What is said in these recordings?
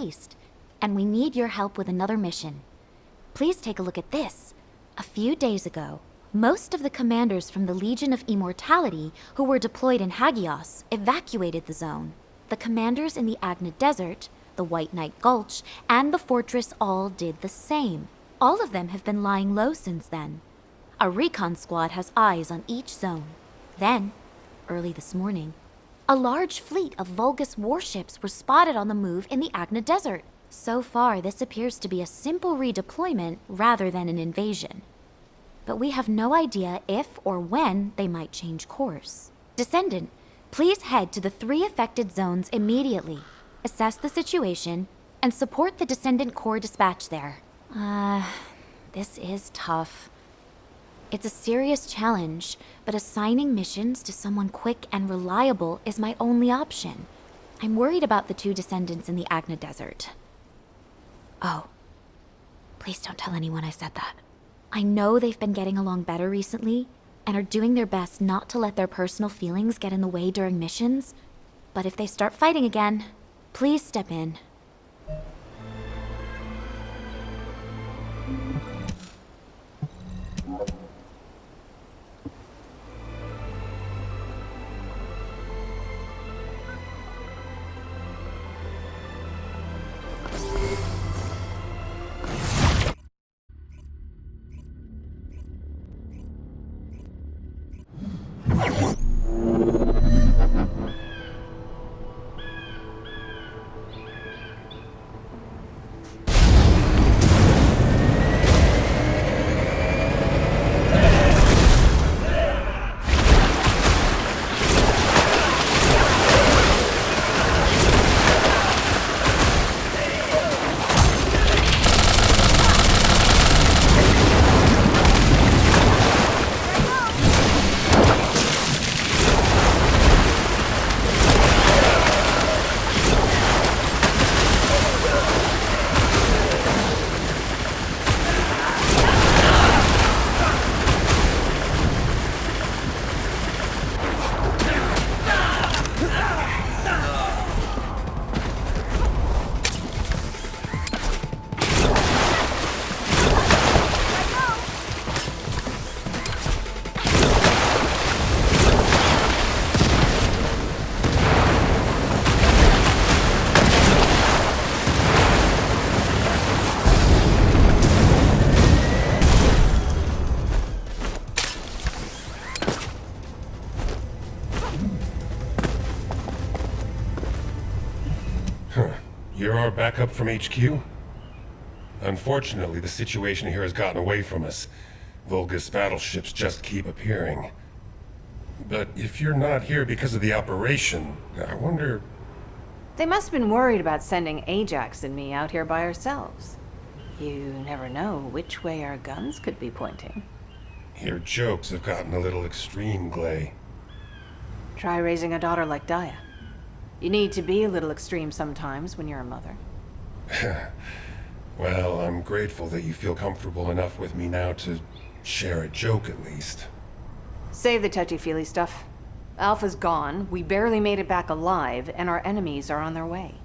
haste, and we need your help with another mission. Please take a look at this. A few days ago, most of the commanders from the Legion of Immortality who were deployed in Hagios evacuated the zone. The commanders in the Agna Desert, the White Knight Gulch, and the fortress all did the same. All of them have been lying low since then. Our recon squad has eyes on each zone. Then, early this morning, a large fleet of Vulgus warships were spotted on the move in the Agna Desert. So far, this appears to be a simple redeployment rather than an invasion. But we have no idea if or when they might change course. Descendant, please head to the 3 affected zones immediately, assess the situation, and support the Descendant Corps dispatch there. This is tough. It's a serious challenge, but assigning missions to someone quick and reliable is my only option. I'm worried about the 2 descendants in the Agna Desert. Oh, please don't tell anyone I said that. I know they've been getting along better recently, and are doing their best not to let their personal feelings get in the way during missions. But if they start fighting again, please step in. You're our backup from HQ? Unfortunately, the situation here has gotten away from us. Vulgus battleships just keep appearing. But if you're not here because of the operation, I wonder... They must have been worried about sending Ajax and me out here by ourselves. You never know which way our guns could be pointing. Your jokes have gotten a little extreme, Gley. Try raising a daughter like Daya. You need to be a little extreme sometimes when you're a mother. Well, I'm grateful that you feel comfortable enough with me now to share a joke at least. Save the touchy-feely stuff. Alpha's gone, we barely made it back alive, and our enemies are on their way.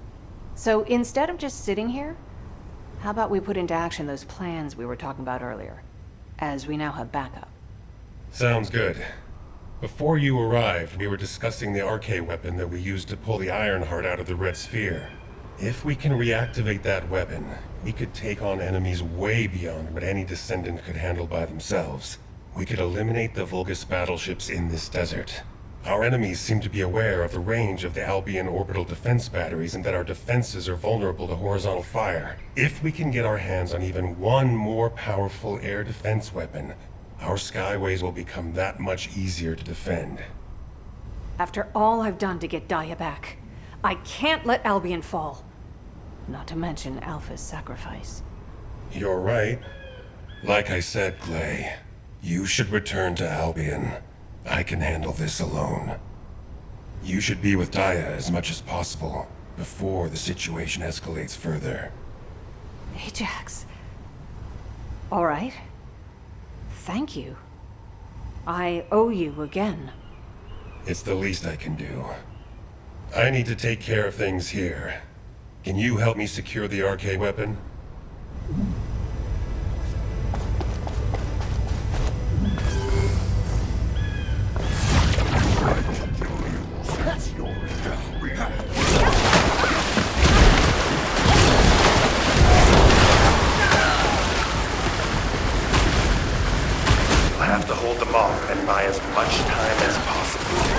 So instead of just sitting here, how about we put into action those plans we were talking about earlier, as we now have backup? Sounds good. Before you arrived, we were discussing the RK weapon that we used to pull the Ironheart out of the Red Sphere. If we can reactivate that weapon, we could take on enemies way beyond what any Descendant could handle by themselves. We could eliminate the Vulgus battleships in this desert. Our enemies seem to be aware of the range of the Albion orbital defense batteries and that our defenses are vulnerable to horizontal fire. If we can get our hands on even one more powerful air defense weapon, our skyways will become that much easier to defend. After all I've done to get Daya back, I can't let Albion fall. Not to mention Alpha's sacrifice. You're right. Like I said, Gley, you should return to Albion. I can handle this alone. You should be with Daya as much as possible, before the situation escalates further. Ajax. All right. Thank you. I owe you again. It's the least I can do. I need to take care of things here. Can you help me secure the RK weapon? We'll have to hold them off and buy as much time as possible.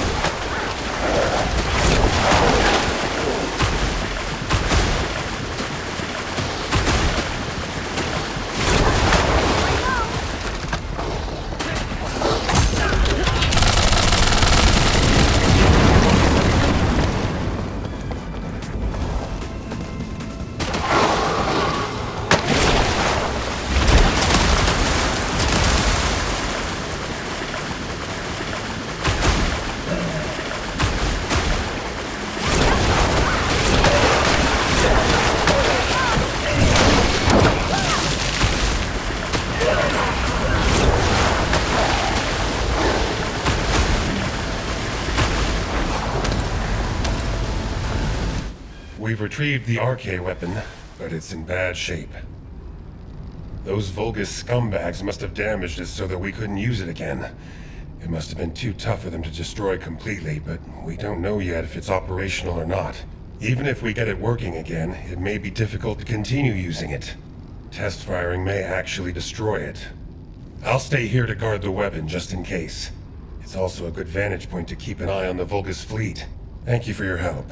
We've retrieved the RK weapon, but it's in bad shape. Those Vulgus scumbags must have damaged it so that we couldn't use it again. It must have been too tough for them to destroy completely, but we don't know yet if it's operational or not. Even if we get it working again, it may be difficult to continue using it. Test firing may actually destroy it. I'll stay here to guard the weapon just in case. It's also a good vantage point to keep an eye on the Vulgus fleet. Thank you for your help.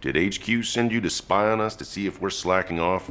Did HQ send you to spy on us to see if we're slacking off?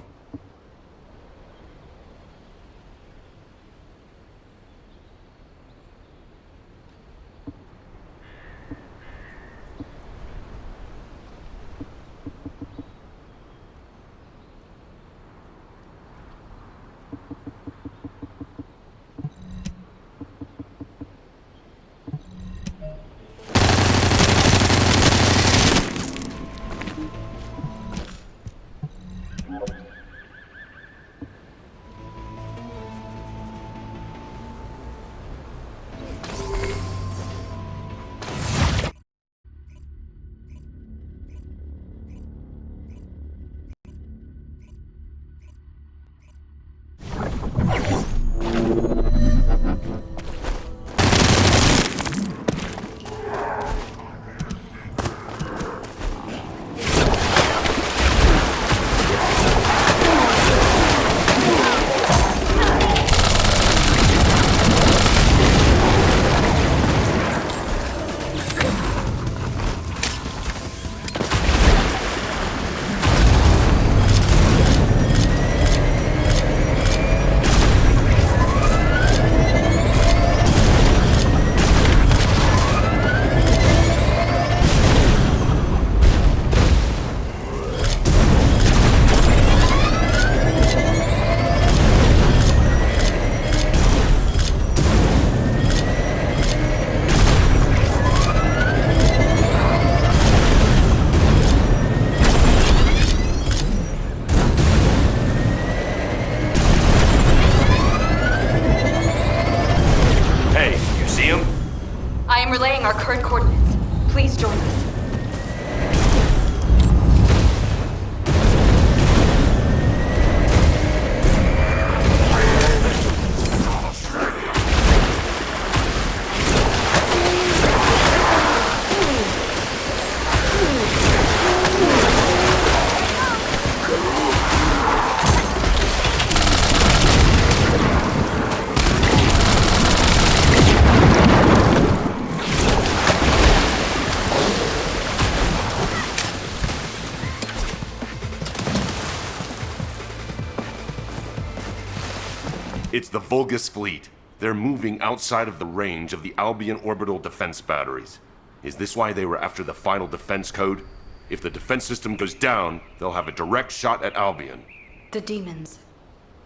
It's the Vulgus fleet. They're moving outside of the range of the Albion orbital defense batteries. Is this why they were after the final defense code? If the defense system goes down, they'll have a direct shot at Albion. The demons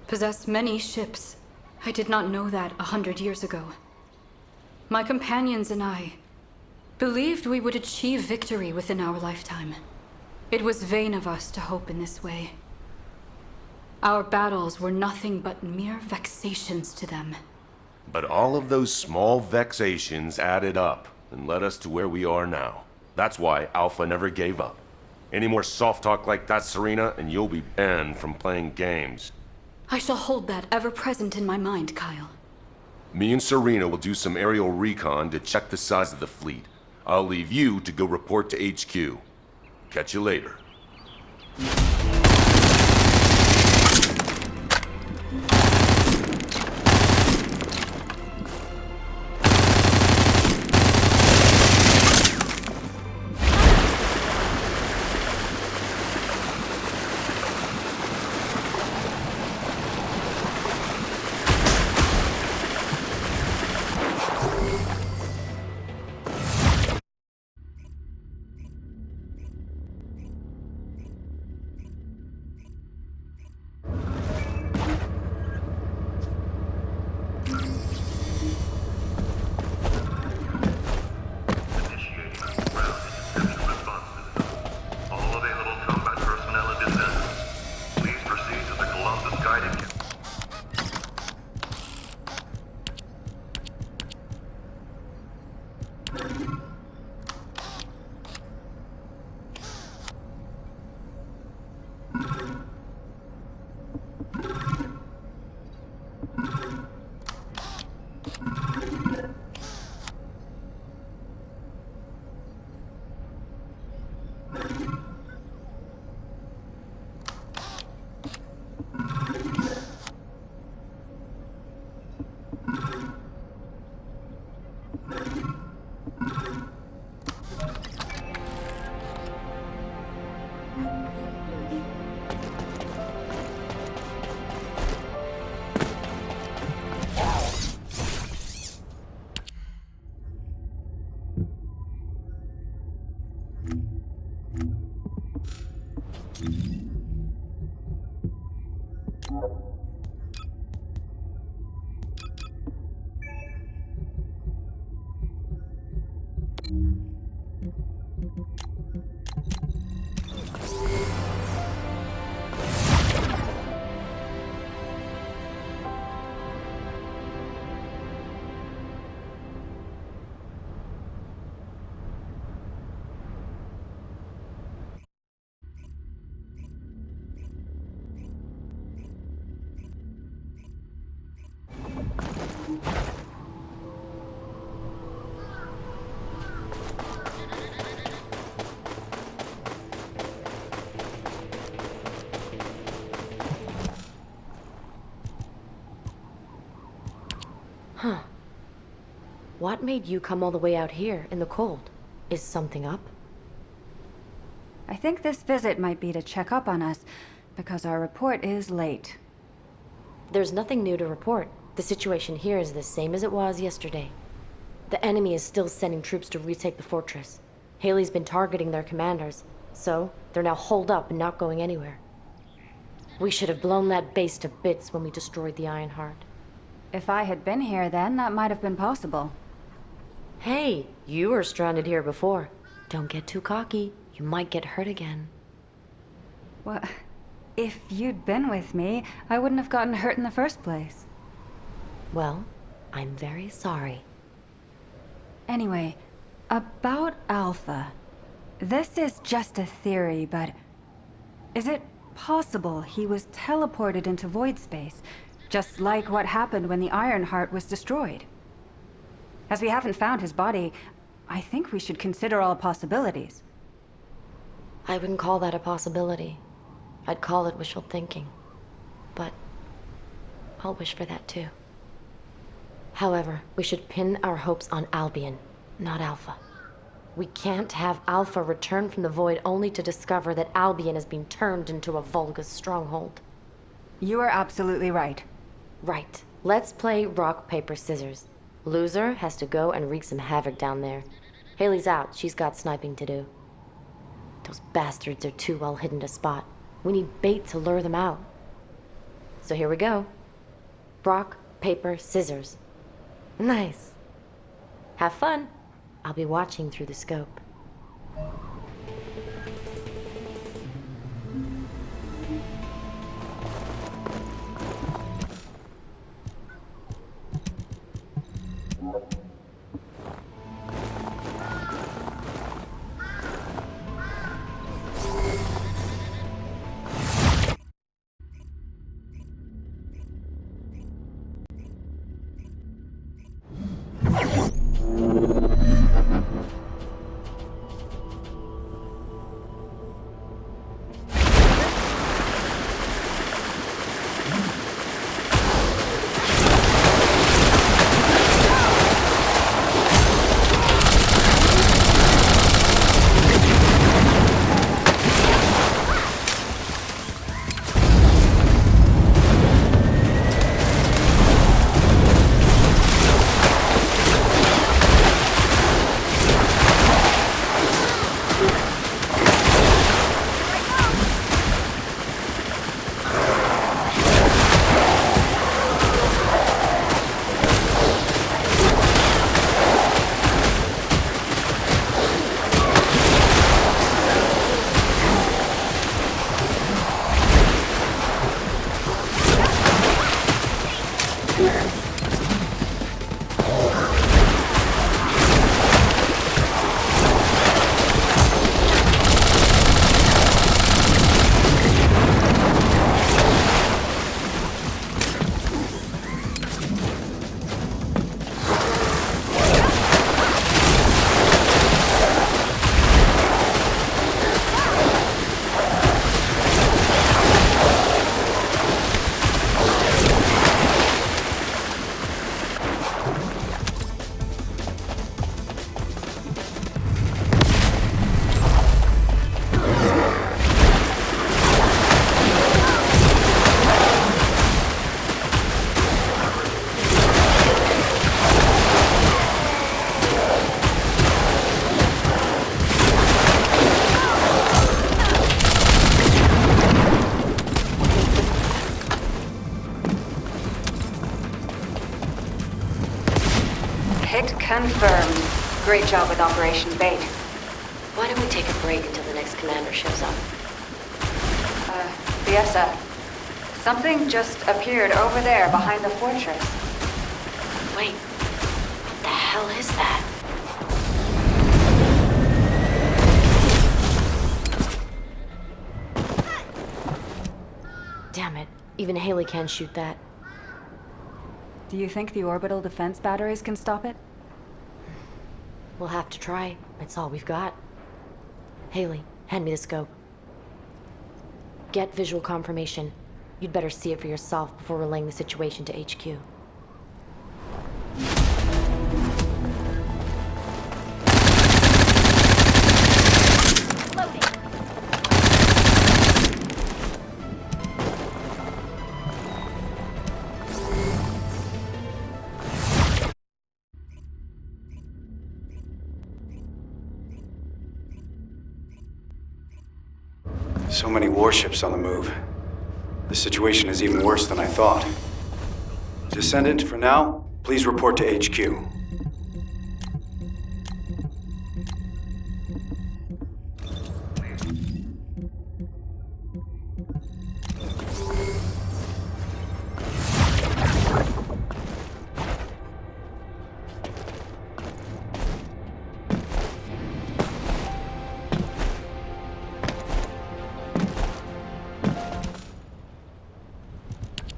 possess many ships. I did not know that 100 years ago. My companions and I believed we would achieve victory within our lifetime. It was vain of us to hope in this way. Our battles were nothing but mere vexations to them. But all of those small vexations added up and led us to where we are now. That's why Alpha never gave up. Any more soft talk like that, Serena, and you'll be banned from playing games. I shall hold that ever present in my mind, Kyle. Me and Serena will do some aerial recon to check the size of the fleet. I'll leave you to go report to HQ. Catch you later. Huh. What made you come all the way out here in the cold? Is something up? I think this visit might be to check up on us, because our report is late. There's nothing new to report. The situation here is the same as it was yesterday. The enemy is still sending troops to retake the fortress. Haley's been targeting their commanders, so they're now holed up and not going anywhere. We should have blown that base to bits when we destroyed the Ironheart. If I had been here then, that might have been possible. Hey, you were stranded here before. Don't get too cocky. You might get hurt again. Well, if you'd been with me, I wouldn't have gotten hurt in the first place. Well, I'm very sorry. Anyway, about Alpha. This is just a theory, but is it possible he was teleported into void space, just like what happened when the Ironheart was destroyed? As we haven't found his body, I think we should consider all possibilities. I wouldn't call that a possibility. I'd call it wishful thinking. But I'll wish for that too. However, we should pin our hopes on Albion, not Alpha. We can't have Alpha return from the void only to discover that Albion has been turned into a Vulgus stronghold. You are absolutely right. Right. Let's play rock, paper, scissors. Loser has to go and wreak some havoc down there. Haley's out. She's got sniping to do. Those bastards are too well hidden to spot. We need bait to lure them out. So here we go. Rock, paper, scissors. Nice. Have fun. I'll be watching through the scope. Hit confirmed. Great job with Operation Bait. Why don't we take a break until the next commander shows up? Fiesta. Something just appeared over there behind the fortress. Wait, what the hell is that? Damn it, even Haley can't shoot that. Do you think the orbital defense batteries can stop it? We'll have to try. It's all we've got. Haley, hand me the scope. Get visual confirmation. You'd better see it for yourself before relaying the situation to HQ. So many warships on the move. The situation is even worse than I thought. Descendant, for now, please report to HQ.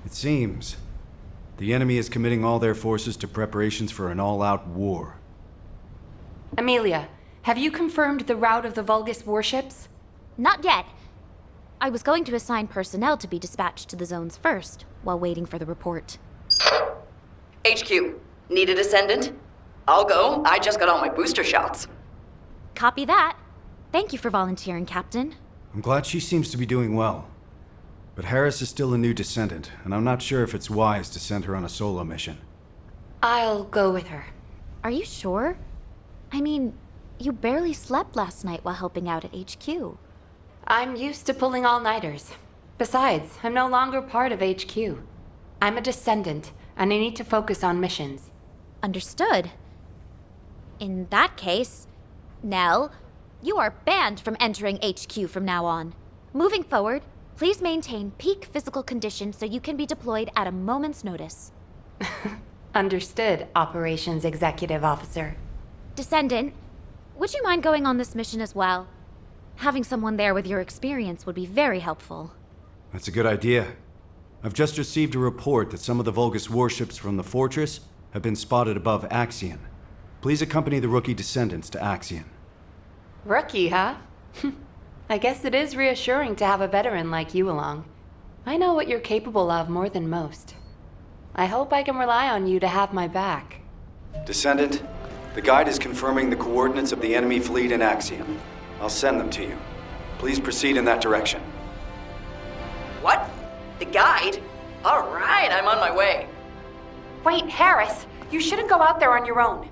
It seems the enemy is committing all their forces to preparations for an all-out war. Amelia, have you confirmed the route of the Vulgus warships? Not yet. I was going to assign personnel to be dispatched to the zones first, while waiting for the report. HQ, need a descendant? I'll go. I just got all my booster shots. Copy that. Thank you for volunteering, Captain. I'm glad she seems to be doing well. But Harris is still a new descendant, and I'm not sure if it's wise to send her on a solo mission. I'll go with her. Are you sure? I mean, you barely slept last night while helping out at HQ. I'm used to pulling all-nighters. Besides, I'm no longer part of HQ. I'm a descendant, and I need to focus on missions. Understood. In that case, Nell, you are banned from entering HQ from now on. Moving forward, please maintain peak physical condition so you can be deployed at a moment's notice. Understood, Operations Executive Officer. Descendant, would you mind going on this mission as well? Having someone there with your experience would be very helpful. That's a good idea. I've just received a report that some of the Vulgus warships from the Fortress have been spotted above Axion. Please accompany the rookie descendants to Axion. Rookie, huh? I guess it is reassuring to have a veteran like you along. I know what you're capable of more than most. I hope I can rely on you to have my back. Descendant, the guide is confirming the coordinates of the enemy fleet in Axiom. I'll send them to you. Please proceed in that direction. What? The guide? All right, I'm on my way. Wait, Harris! You shouldn't go out there on your own.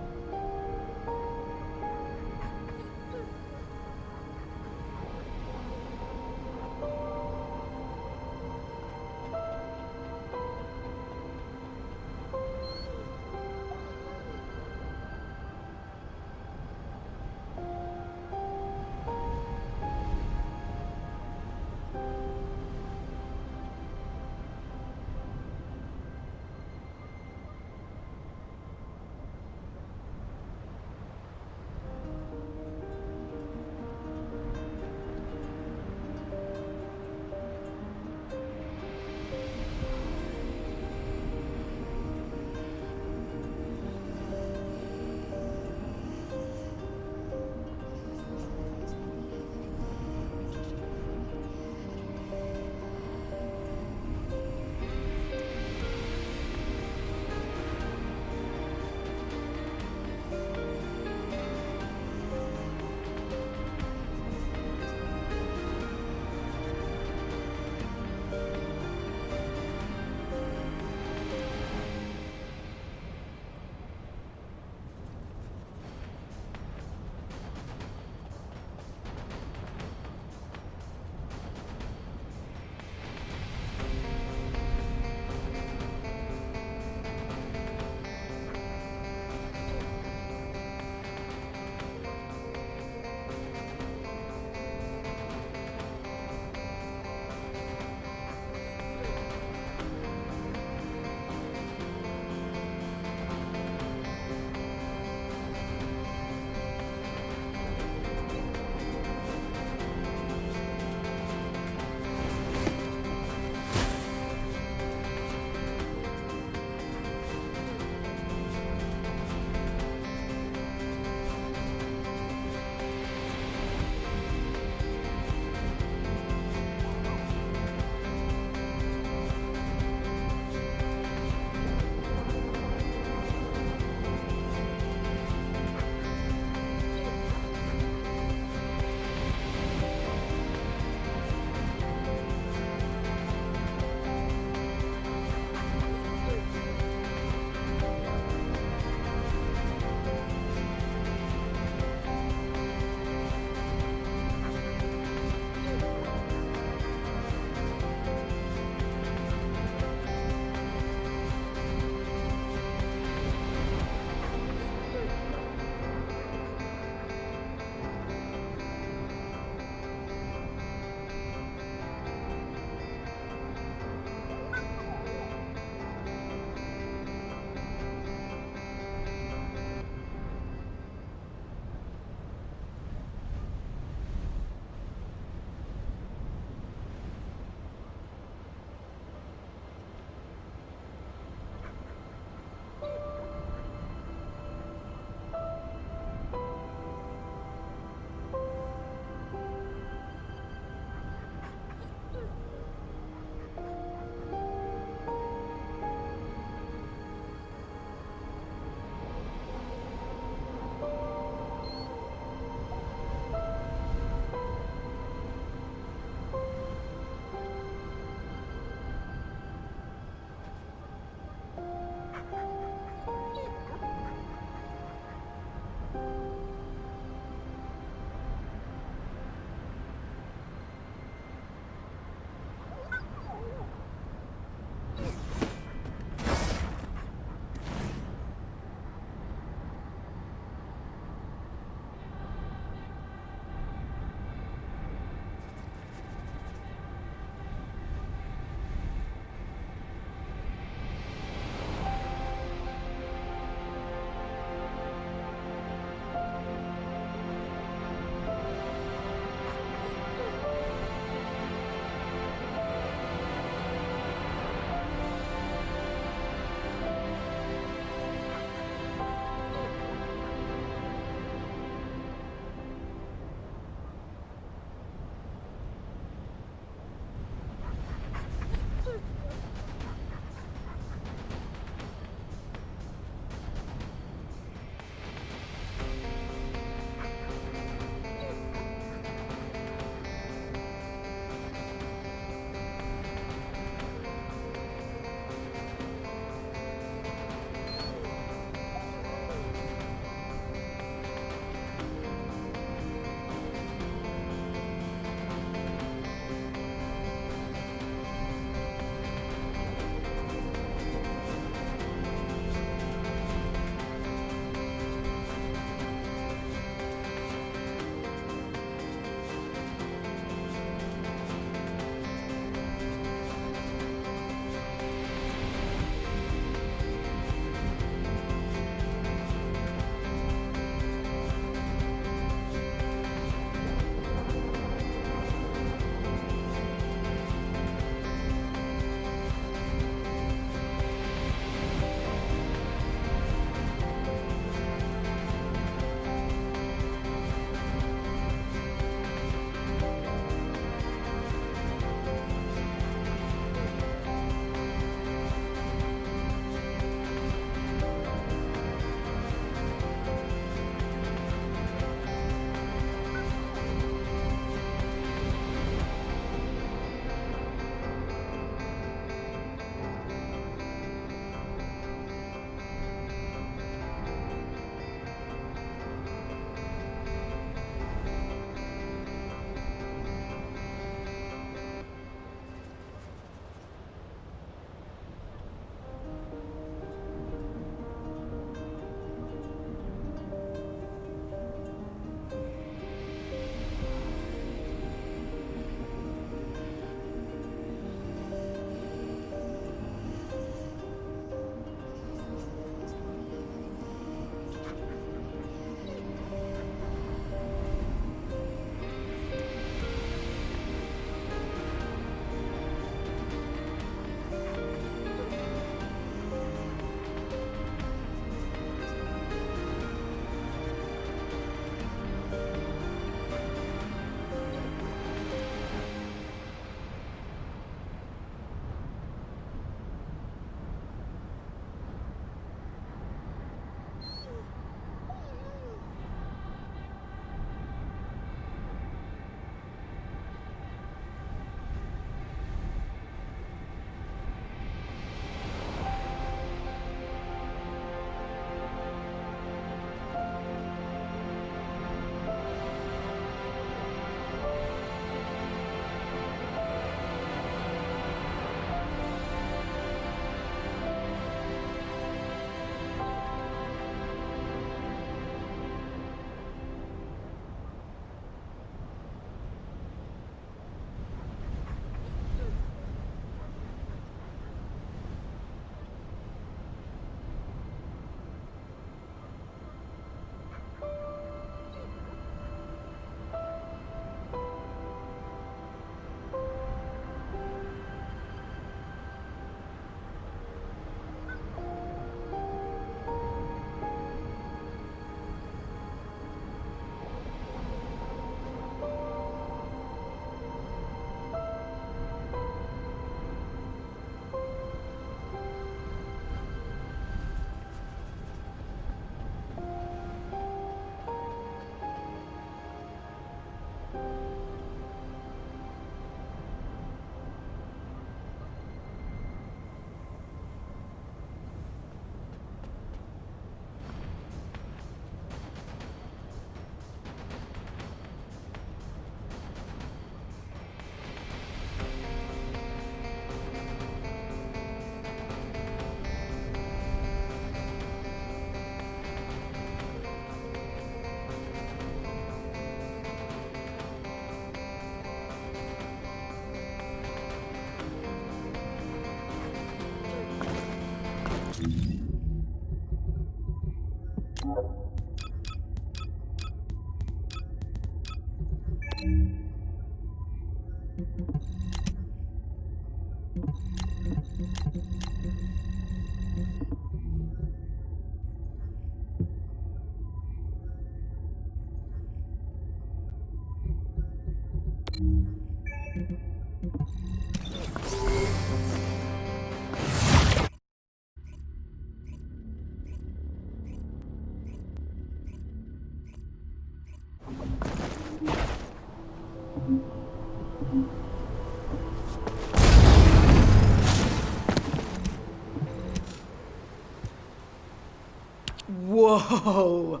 Whoa!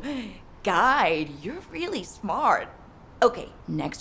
Guide, you're really smart. Okay, next